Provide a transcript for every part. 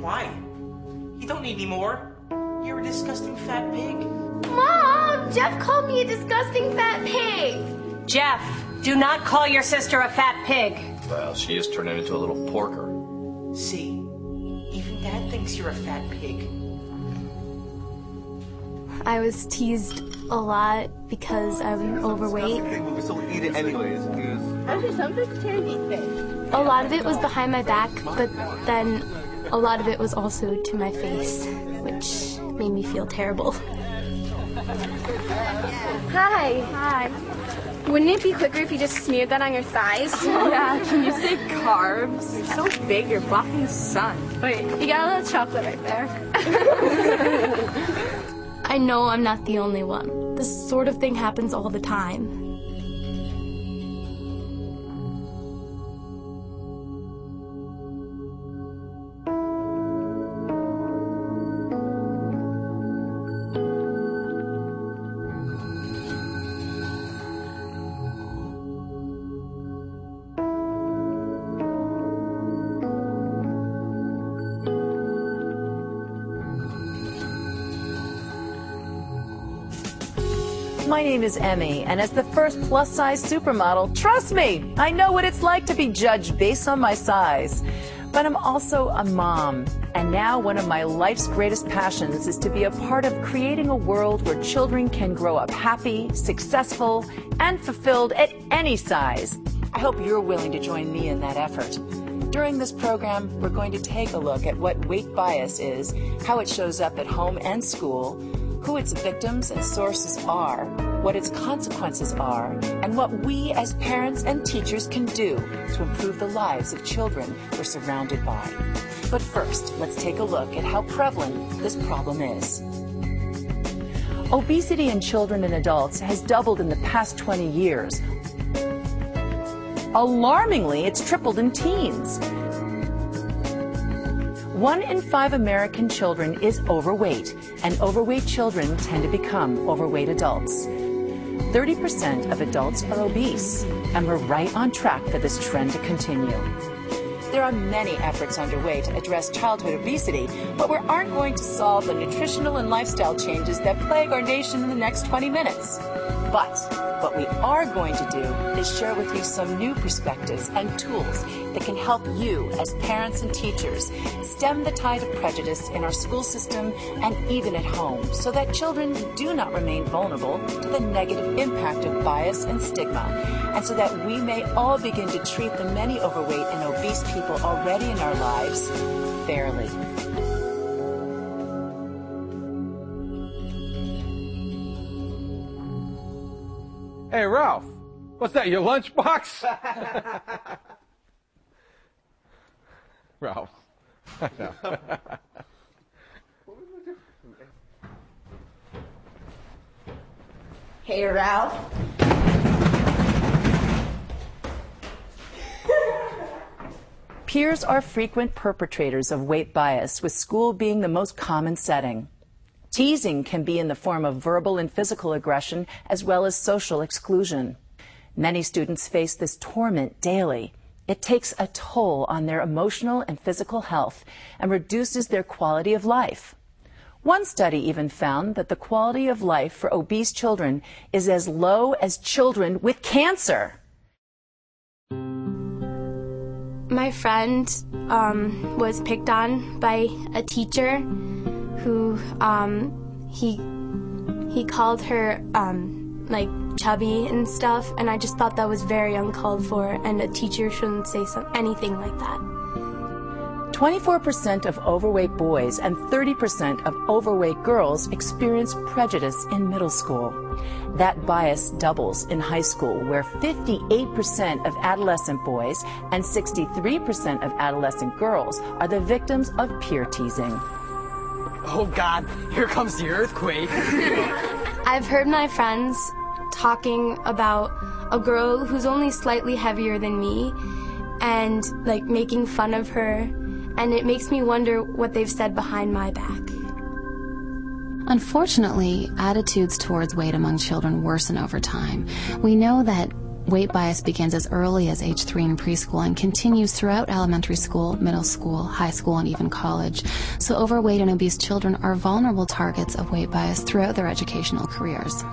Why? You don't need any more. You're a disgusting fat pig. Mom, Jeff called me a disgusting fat pig. Jeff, do not call your sister a fat pig. Well, she is turning into a little porker. See, even Dad thinks you're a fat pig. I was teased a lot because I'm overweight. So we eat it anyways. Actually, some vegetarians eat fish. A lot of it was behind my back, but then a lot of it was also to my face, which made me feel terrible. Hi. Hi. Wouldn't it be quicker if you just smeared that on your thighs? Yeah, can you say carbs? You're so big, you're blocking the sun. Wait, you got a little chocolate right there. I know I'm not the only one. This sort of thing happens all the time. My name is Emmy, and as the first plus-size supermodel, trust me, I know what it's like to be judged based on my size. But I'm also a mom, and now one of my life's greatest passions is to be a part of creating a world where children can grow up happy, successful, and fulfilled at any size. I hope you're willing to join me in that effort. During this program, we're going to take a look at what weight bias is, how it shows up at home and school, who its victims and sources are, what its consequences are, and what we as parents and teachers can do to improve the lives of children we're surrounded by. But first, let's take a look at how prevalent this problem is. Obesity in children and adults has doubled in the past 20 years. Alarmingly, it's tripled in teens. 1 in 5 American children is overweight, and overweight children tend to become overweight adults. 30% of adults are obese, and we're right on track for this trend to continue. There are many efforts underway to address childhood obesity, but we aren't going to solve the nutritional and lifestyle changes that plague our nation in the next 20 minutes. But what we are going to do is share with you some new perspectives and tools that can help you as parents and teachers stem the tide of prejudice in our school system and even at home, so that children do not remain vulnerable to the negative impact of bias and stigma, and so that we may all begin to treat the many overweight and obese people already in our lives fairly. Hey, Ralph, what's that, your lunchbox? Ralph. Hey, Ralph. Peers are frequent perpetrators of weight bias, with school being the most common setting. Teasing can be in the form of verbal and physical aggression, as well as social exclusion. Many students face this torment daily. It takes a toll on their emotional and physical health and reduces their quality of life. One study even found that the quality of life for obese children is as low as children with cancer. My friend was picked on by a teacher who he called her like chubby and stuff, and I just thought that was very uncalled for, and a teacher shouldn't say anything like that. 24% of overweight boys and 30% of overweight girls experience prejudice in middle school. That bias doubles in high school, where 58% of adolescent boys and 63% of adolescent girls are the victims of peer teasing. Oh God, here comes the earthquake. I've heard my friends talking about a girl who's only slightly heavier than me and like making fun of her, and it makes me wonder what they've said behind my back. Unfortunately, attitudes towards weight among children worsen over time. We know that Weight bias begins as early as age 3 in preschool and continues throughout elementary school, middle school, high school, and even college. So overweight and obese children are vulnerable targets of weight bias throughout their educational careers.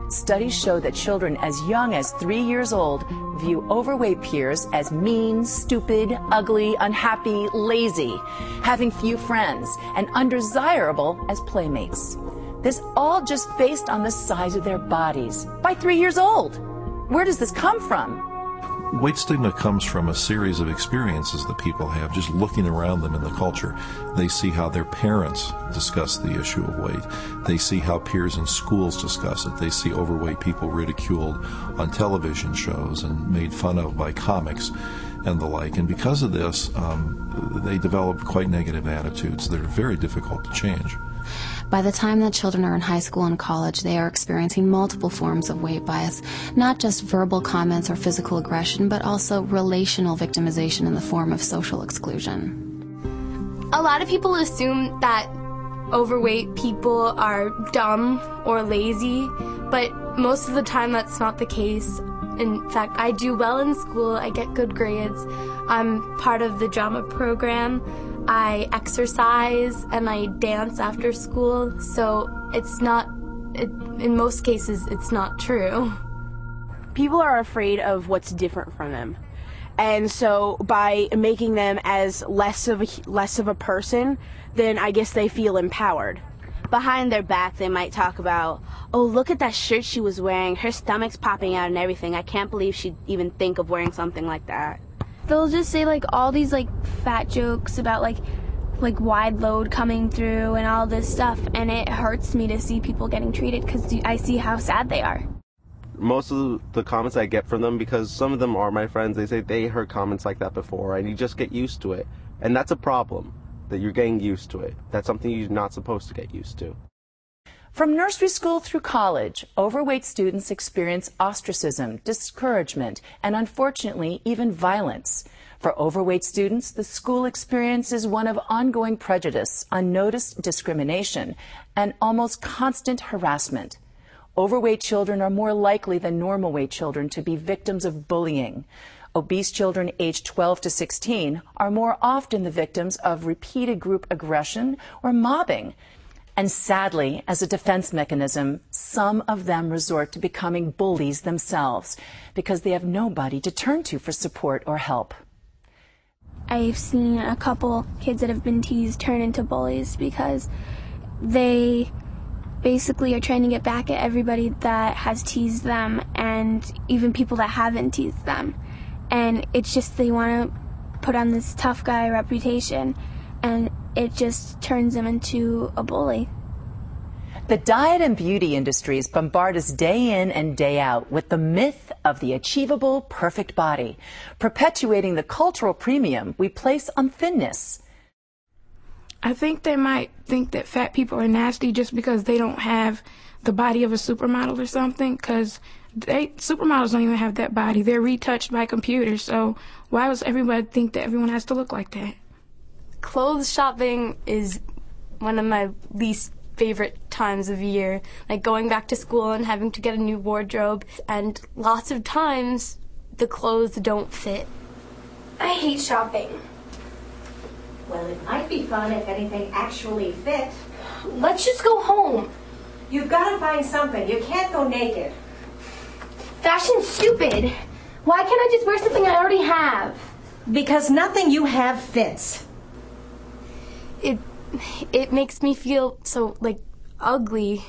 Studies show that children as young as 3 years old view overweight peers as mean, stupid, ugly, unhappy, lazy, having few friends, and undesirable as playmates. This all just based on the size of their bodies by 3 years old. Where does this come from? Weight stigma comes from a series of experiences that people have just looking around them in the culture. They see how their parents discuss the issue of weight. They see how peers in schools discuss it. They see overweight people ridiculed on television shows and made fun of by comics and the like. And because of this, they develop quite negative attitudes that are very difficult to change. By the time that children are in high school and college, they are experiencing multiple forms of weight bias, not just verbal comments or physical aggression, but also relational victimization in the form of social exclusion. A lot of people assume that overweight people are dumb or lazy, but most of the time that's not the case. In fact, I do well in school, I get good grades, I'm part of the drama program, I exercise, and I dance after school, so in most cases, it's not true. People are afraid of what's different from them. And so by making them as less of a person, then I guess they feel empowered. Behind their back, they might talk about, oh, look at that shirt she was wearing. Her stomach's popping out and everything. I can't believe she'd even think of wearing something like that. They'll just say all these fat jokes about like wide load coming through and all this stuff, and it hurts me to see people getting treated because I see how sad they are. Most of the comments I get from them, because some of them are my friends, they say they heard comments like that before, and you just get used to it. And that's a problem, that you're getting used to it. That's something you're not supposed to get used to. From nursery school through college, overweight students experience ostracism, discouragement, and unfortunately, even violence. For overweight students, the school experience is one of ongoing prejudice, unnoticed discrimination, and almost constant harassment. Overweight children are more likely than normal weight children to be victims of bullying. Obese children aged 12 to 16 are more often the victims of repeated group aggression or mobbing. And sadly, as a defense mechanism, some of them resort to becoming bullies themselves because they have nobody to turn to for support or help. I've seen a couple kids that have been teased turn into bullies because they basically are trying to get back at everybody that has teased them and even people that haven't teased them. And it's just they want to put on this tough guy reputation, and it just turns them into a bully. The diet and beauty industries bombard us day in and day out with the myth of the achievable, perfect body, perpetuating the cultural premium we place on thinness. I think they might think that fat people are nasty just because they don't have the body of a supermodel or something, because supermodels don't even have that body. They're retouched by computers, so why does everybody think that everyone has to look like that? Clothes shopping is one of my least favorite times of year, like going back to school and having to get a new wardrobe, and lots of times the clothes don't fit. I hate shopping. Well, it might be fun if anything actually fit. Let's just go home. You've got to find something. You can't go naked. Fashion's stupid. Why can't I just wear something I already have? Because nothing you have fits. It makes me feel so, ugly.